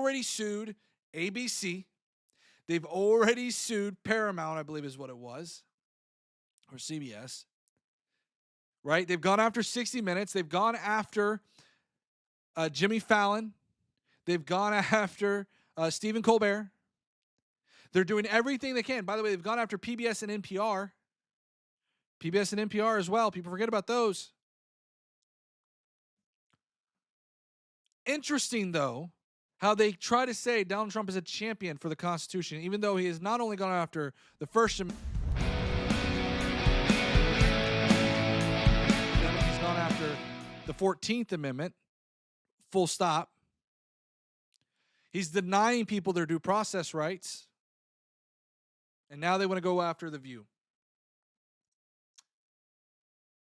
already sued ABC. They've already sued Paramount, I believe is what it was, or CBS. Right? They've gone after 60 Minutes. They've gone after Jimmy Fallon. They've gone after Stephen Colbert. They're doing everything they can. By the way, they've gone after PBS and NPR. PBS and NPR as well. People forget about those. Interesting, though, how they try to say Donald Trump is a champion for the Constitution, even though he has not only gone after the First Amendment, he's gone after the 14th Amendment, full stop. He's denying people their due process rights. And now they want to go after The View.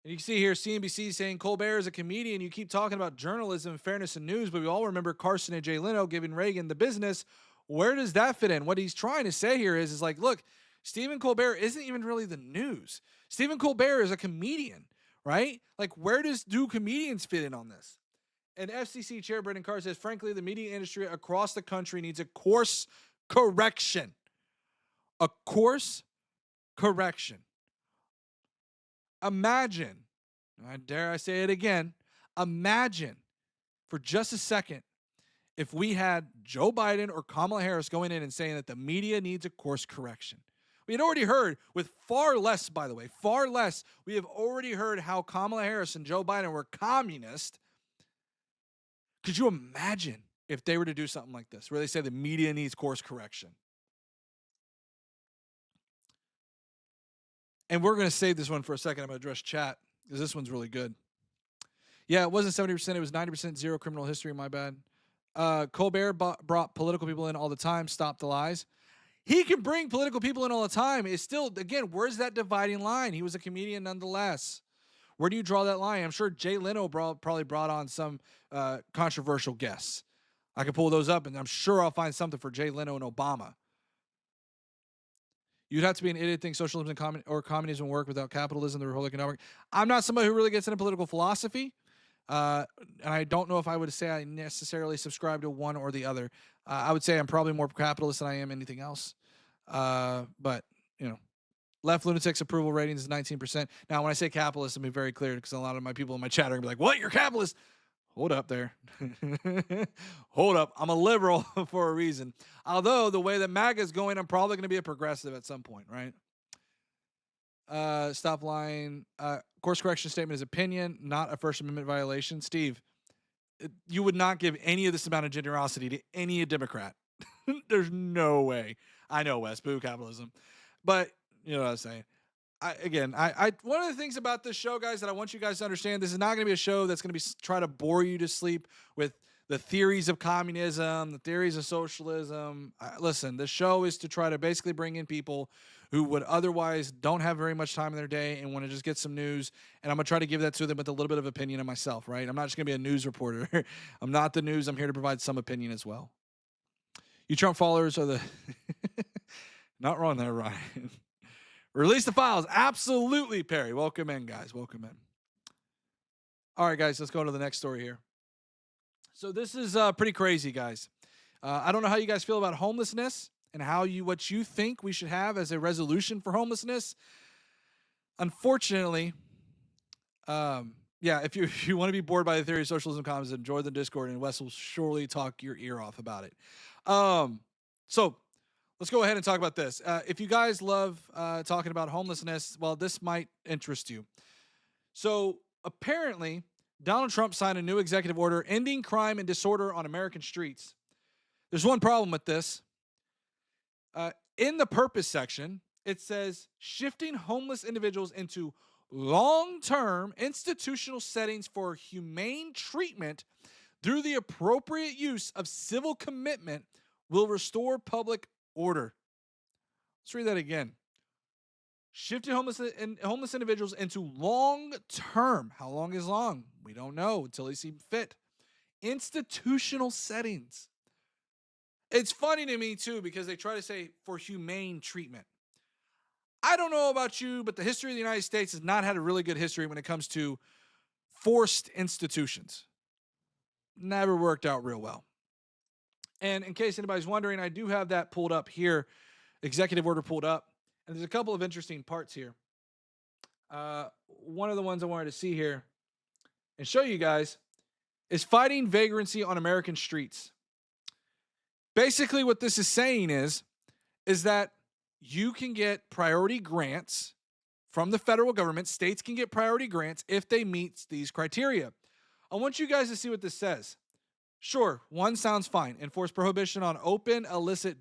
And you can see here CNBC saying Colbert is a comedian. You keep talking about journalism, fairness, and news, but we all remember Carson and Jay Leno giving Reagan the business. Where does that fit in? What he's trying to say here is like, look, Stephen Colbert isn't even really the news. Stephen Colbert is a comedian, right? Like, where do comedians fit in on this? And FCC Chair Brendan Carr says, frankly, the media industry across the country needs a course correction. A course correction. Imagine, dare I say it again, imagine for just a second if we had Joe Biden or Kamala Harris going in and saying that the media needs a course correction. We had already heard, with far less, by the way, far less, we have already heard how Kamala Harris and Joe Biden were communist. Could you imagine if they were to do something like this, where they say the media needs course correction? And we're going to save this one for a second. I'm going to address chat because this one's really good. Yeah, it wasn't 70%. It was 90% zero criminal history. My bad. Colbert brought political people in all the time. Stop the lies. He can bring political people in all the time. It's still, again, where's that dividing line? He was a comedian nonetheless. Where do you draw that line? I'm sure Jay Leno probably brought on some controversial guests. I can pull those up, and I'm sure I'll find something for Jay Leno and Obama. You'd have to be an idiot to think socialism or communism work without capitalism, the Republican network. I'm not somebody who really gets into political philosophy, and I don't know if I would say I necessarily subscribe to one or the other. I would say I'm probably more capitalist than I am anything else. But, you know, left lunatics approval ratings is 19%. Now, when I say capitalist, I'm being very clear because a lot of my people in my chat are going to be like, what, you're capitalist? Hold up there. Hold up. I'm a liberal for a reason. Although the way that MAGA is going, I'm probably going to be a progressive at some point, right? Stop lying. Course correction statement is opinion, not a First Amendment violation. Steve, you would not give any of this amount of generosity to any Democrat. There's no way. I know, Wes, boo capitalism. But you know what I'm saying. I one of the things about this show, guys, that I want you guys to understand, this is not going to be a show that's going to be try to bore you to sleep with the theories of communism, the theories of socialism. Listen, the show is to try to basically bring in people who would otherwise don't have very much time in their day and want to just get some news. And I'm going to try to give that to them with a little bit of opinion of myself, right? I'm not just going to be a news reporter. I'm not the news. I'm here to provide some opinion as well. You Trump followers are the... Not wrong there, Ryan. Release the files. Absolutely, Perry. Welcome in, guys. Welcome in. All right, guys, let's go to the next story here. So this is pretty crazy, guys. I don't know how you guys feel about homelessness and what you think we should have as a resolution for homelessness. Unfortunately, if you want to be bored by the theory of socialism, communism, join the Discord, and Wes will surely talk your ear off about it. So let's go ahead and talk about this. If you guys love talking about homelessness, well, this might interest you. So apparently, Donald Trump signed a new executive order ending crime and disorder on American streets. There's one problem with this. In the purpose section, it says shifting homeless individuals into long-term institutional settings for humane treatment through the appropriate use of civil commitment will restore public order. Let's read that again. Shifting homeless individuals into long-term. How long is long? We don't know until they seem fit. Institutional settings. It's funny to me, too, because they try to say for humane treatment. I don't know about you, but the history of the United States has not had a really good history when it comes to forced institutions. Never worked out real well. And in case anybody's wondering, I do have that pulled up here, executive order pulled up. And there's a couple of interesting parts here. One of the ones I wanted to see here and show you guys is fighting vagrancy on American streets. Basically, what this is saying is that you can get priority grants from the federal government. States can get priority grants if they meet these criteria. I want you guys to see what this says. Sure, one sounds fine. Enforce prohibition on open, illicit,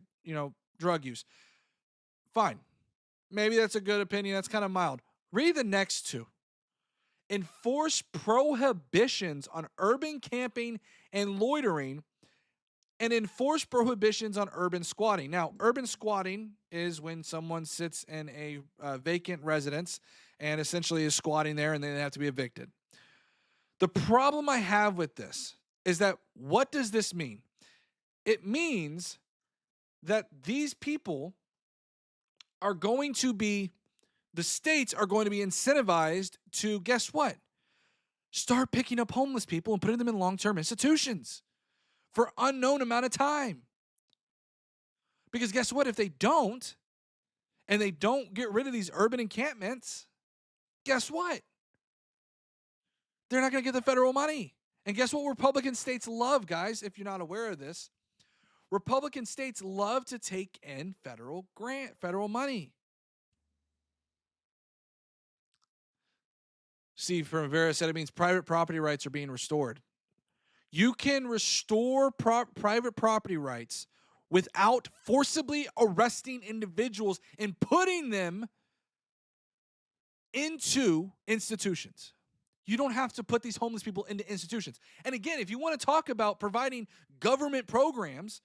drug use. Fine. Maybe that's a good opinion. That's kind of mild. Read the next two. Enforce prohibitions on urban camping and loitering, and enforce prohibitions on urban squatting. Now, urban squatting is when someone sits in a vacant residence and essentially is squatting there and then they have to be evicted. The problem I have with this is that what does this mean? It means that these people are going to be, the states are going to be incentivized to, guess what? Start picking up homeless people and putting them in long-term institutions for unknown amount of time. Because guess what? If they don't, and they don't get rid of these urban encampments, guess what? They're not going to get the federal money. And guess what Republican states love, guys, if you're not aware of this? Republican states love to take in federal money. Steve from Rivera said it means private property rights are being restored. You can restore private property rights without forcibly arresting individuals and putting them into institutions. You don't have to put these homeless people into institutions. And again, if you want to talk about providing government programs,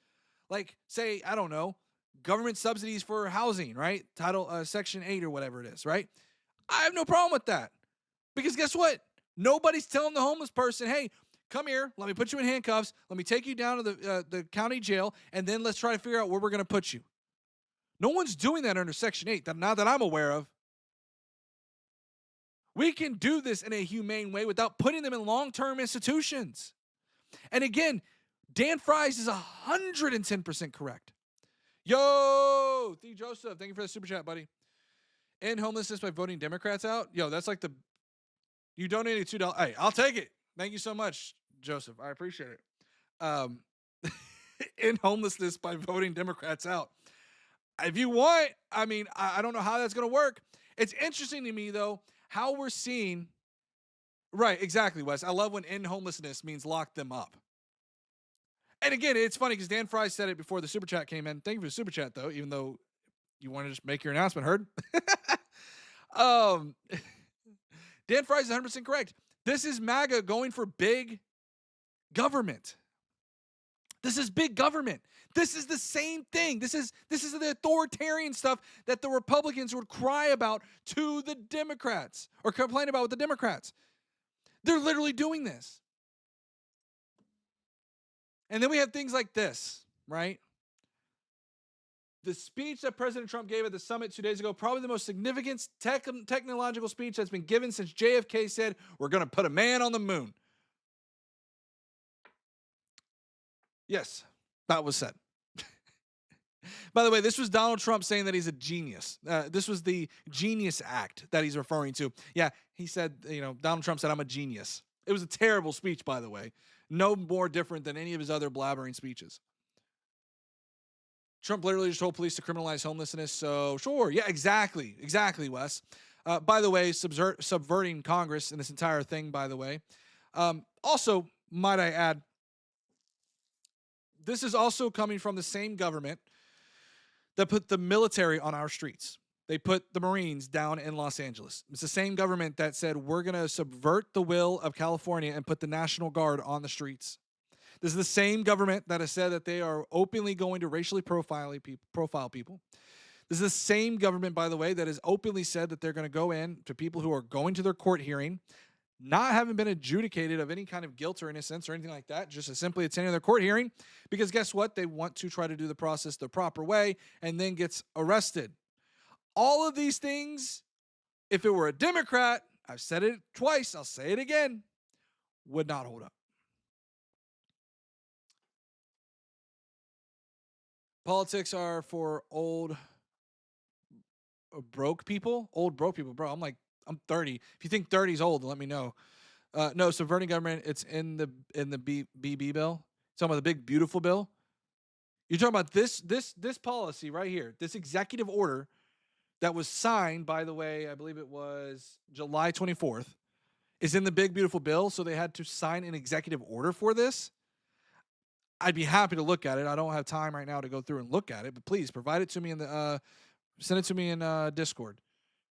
like say, I don't know, government subsidies for housing, right? Section 8 or whatever it is, right? I have no problem with that. Because guess what? Nobody's telling the homeless person, hey, come here, let me put you in handcuffs, let me take you down to the county jail, and then let's try to figure out where we're going to put you. No one's doing that under Section 8, not that I'm aware of. We can do this in a humane way without putting them in long-term institutions. And again, Dan Fries is 110% correct. Yo, Theo Joseph, thank you for the super chat, buddy. End homelessness by voting Democrats out? Yo, that's like you donated $2. Hey, I'll take it. Thank you so much, Joseph. I appreciate it. End homelessness by voting Democrats out. If you want, I mean, I don't know how that's going to work. It's interesting to me, though, how we're seeing. Right, exactly, Wes. I love when end homelessness means lock them up. And again, it's funny because Dan Fry said it before the super chat came in. Thank you for the super chat, though, even though you want to just make your announcement heard. Dan Fry is 100% correct. This is MAGA going for big government. This is big government. This is the same thing. This is the authoritarian stuff that the Republicans would cry about to the Democrats or complain about with the Democrats. They're literally doing this. And then we have things like this, right? The speech that President Trump gave at the summit 2 days ago, probably the most significant technological speech that's been given since JFK said, we're going to put a man on the moon. Yes, that was said. By the way, this was Donald Trump saying that he's a genius. This was the Genius Act that he's referring to. Yeah, he said, Donald Trump said, I'm a genius. It was a terrible speech, by the way. No more different than any of his other blabbering speeches. Trump literally just told police to criminalize homelessness. So sure. Yeah, exactly, Wes. By the way, subverting Congress in this entire thing, by the way. Also, might I add, this is also coming from the same government that put the military on our streets. They put the Marines down in Los Angeles. It's the same government that said, we're going to subvert the will of California and put the National Guard on the streets. This is the same government that has said that they are openly going to racially profile people. This is the same government, by the way, that has openly said that they're going to go in to people who are going to their court hearing, not having been adjudicated of any kind of guilt or innocence or anything like that, just as simply attending their court hearing, because guess what? They want to try to do the process the proper way and then gets arrested. All of these things, if it were a Democrat, I've said it twice, I'll say it again, would not hold up. Politics are for old broke people. Old broke people, bro. I'm 30. If you think 30 is old, let me know. No, subverting government. It's in the BB bill. Talking about the big beautiful bill. You're talking about this policy right here. This executive order that was signed, by the way, I believe it was July 24th, is in the big beautiful bill. So they had to sign an executive order for this. I'd be happy to look at it. I don't have time right now to go through and look at it, but please provide it to me in the send it to me in Discord.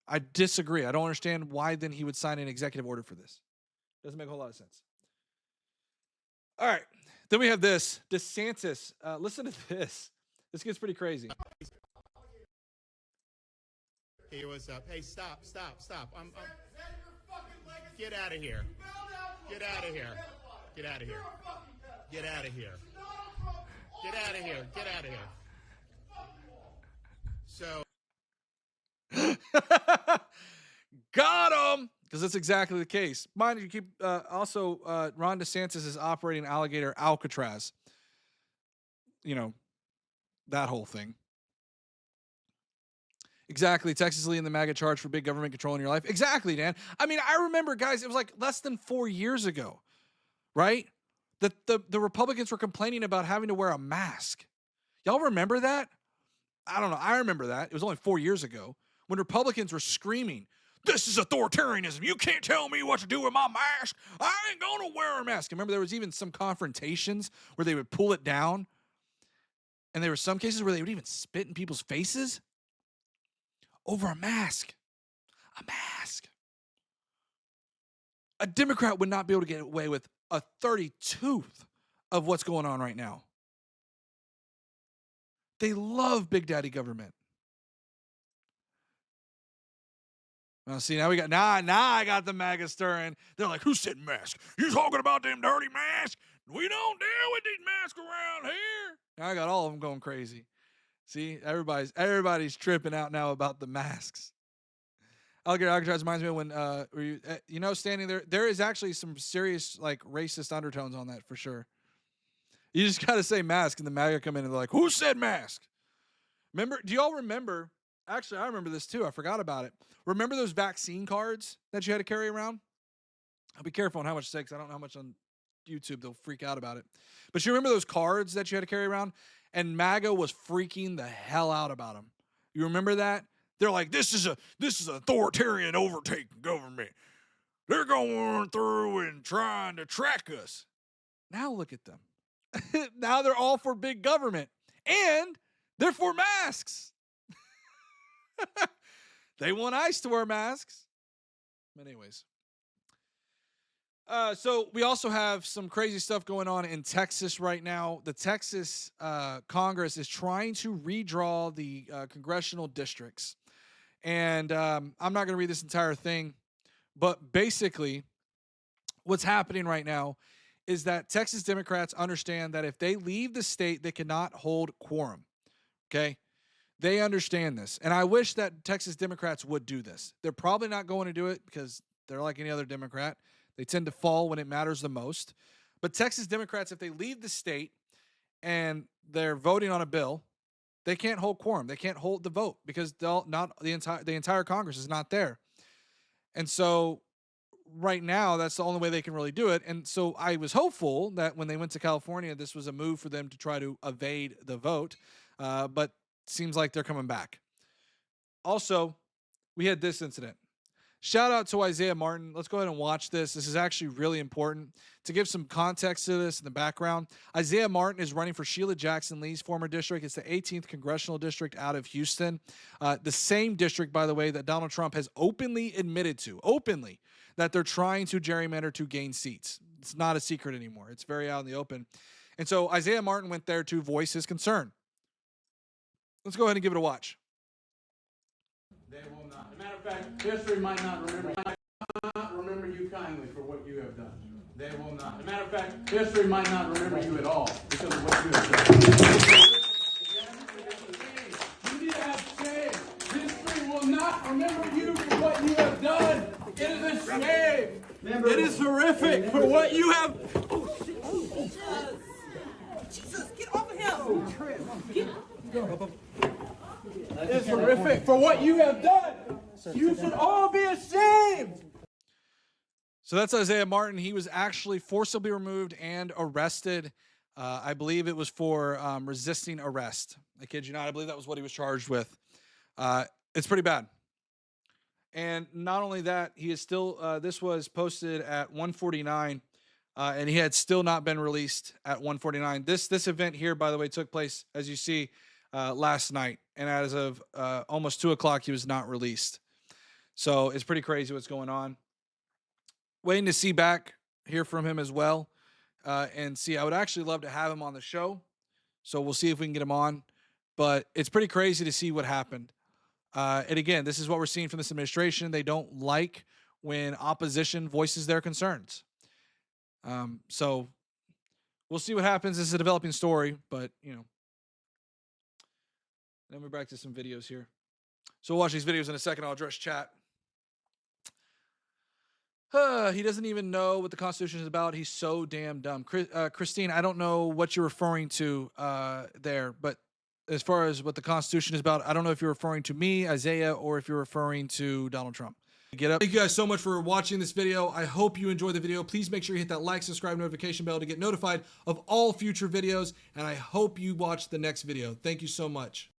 I disagree. I don't understand why then he would sign an executive order for this. Doesn't make a whole lot of sense. All right. Then we have this. DeSantis. Listen to this. This gets pretty crazy. Hey, what's up? Hey, stop. Get out of here. Get out of here. Get out of here. Get out of here. Get out of here. Get out of here. So. Got him! Because that's exactly the case. Mind you, keep also Ron DeSantis is operating alligator Alcatraz. You know, that whole thing. Exactly. Texas leading the MAGA charge for big government control in your life. Exactly, Dan. I mean, I remember, guys, it was like less than 4 years ago, right? That the Republicans were complaining about having to wear a mask. Y'all remember that? I don't know. I remember that. It was only 4 years ago when Republicans were screaming, "This is authoritarianism. You can't tell me what to do with my mask. I ain't going to wear a mask." I remember there was even some confrontations where they would pull it down. And there were some cases where they would even spit in people's faces over a mask. A mask. A Democrat would not be able to get away with a 32th of what's going on right now. They love Big Daddy government. Well, see, now we got now I got the MAGA stirring. They're like, "Who said mask? You talking about them dirty masks? We don't deal with these masks around here." Now I got all of them going crazy. See, everybody's tripping out now about the masks. Alligator Alcatraz reminds me of when standing there is actually some serious like racist undertones on that for sure. You just gotta say mask, and the MAGA come in and they're like, "Who said mask?" Remember? Do y'all remember? Actually, I remember this too. I forgot about it. Remember those vaccine cards that you had to carry around? I'll be careful on how much to say because I don't know how much on YouTube they'll freak out about it. But you remember those cards that you had to carry around? And MAGA was freaking the hell out about them. You remember that? They're like, this is authoritarian overtaking government. They're going through and trying to track us. Now look at them. Now they're all for big government. And they're for masks. They want ICE to wear masks. But anyways. So we also have some crazy stuff going on in Texas right now. The Texas Congress is trying to redraw the congressional districts. And I'm not going to read this entire thing. But basically, what's happening right now is that Texas Democrats understand that if they leave the state, they cannot hold quorum. Okay? They understand this. And I wish that Texas Democrats would do this. They're probably not going to do it because they're like any other Democrat. They tend to fall when it matters the most. But Texas Democrats, if they leave the state and they're voting on a bill, they can't hold quorum. They can't hold the vote because the entire Congress is not there. And so right now, that's the only way they can really do it. And so I was hopeful that when they went to California, this was a move for them to try to evade the vote. But seems like they're coming back. Also, we had this incident. Shout out to Isaiah Martin. Let's go ahead and watch this. This is actually really important. To give some context to this in the background, Isaiah Martin is running for Sheila Jackson Lee's former district. It's the 18th congressional district out of Houston. The same district, by the way, that Donald Trump has openly admitted to, that they're trying to gerrymander to gain seats. It's not a secret anymore. It's very out in the open. And so Isaiah Martin went there to voice his concern. Let's go ahead and give it a watch. They will not. As a matter of fact, history might not remember you kindly for what you have done. They will not. As a matter of fact, history might not remember you at all because of what you have done. You need to have shame. History will not remember you for what you have done. It is a shame. It is horrific for what you have. Jesus, get off of him. It's horrific for what you have done. You should all be ashamed. So that's Isaiah Martin. He was actually forcibly removed and arrested. I believe it was for resisting arrest. I kid you not. I believe that was what he was charged with. It's pretty bad. And not only that, he is still, this was posted at 1:49, and he had still not been released at 1:49. This event here, by the way, took place, as you see, last night. And as of almost 2 o'clock, he was not released. So it's pretty crazy what's going on. Waiting to hear from him as well, and see. I would actually love to have him on the show, so we'll see if we can get him on. But it's pretty crazy to see what happened. And again, this is what we're seeing from this administration. They don't like when opposition voices their concerns. So we'll see what happens. This is a developing story, but Then we're back to some videos here. So we'll watch these videos in a second. I'll address chat. He doesn't even know what the Constitution is about. He's so damn dumb. Christine, I don't know what you're referring to there, but as far as what the Constitution is about, I don't know if you're referring to me, Isaiah, or if you're referring to Donald Trump. Get up. Thank you guys so much for watching this video. I hope you enjoyed the video. Please make sure you hit that like, subscribe, notification bell to get notified of all future videos, and I hope you watch the next video. Thank you so much.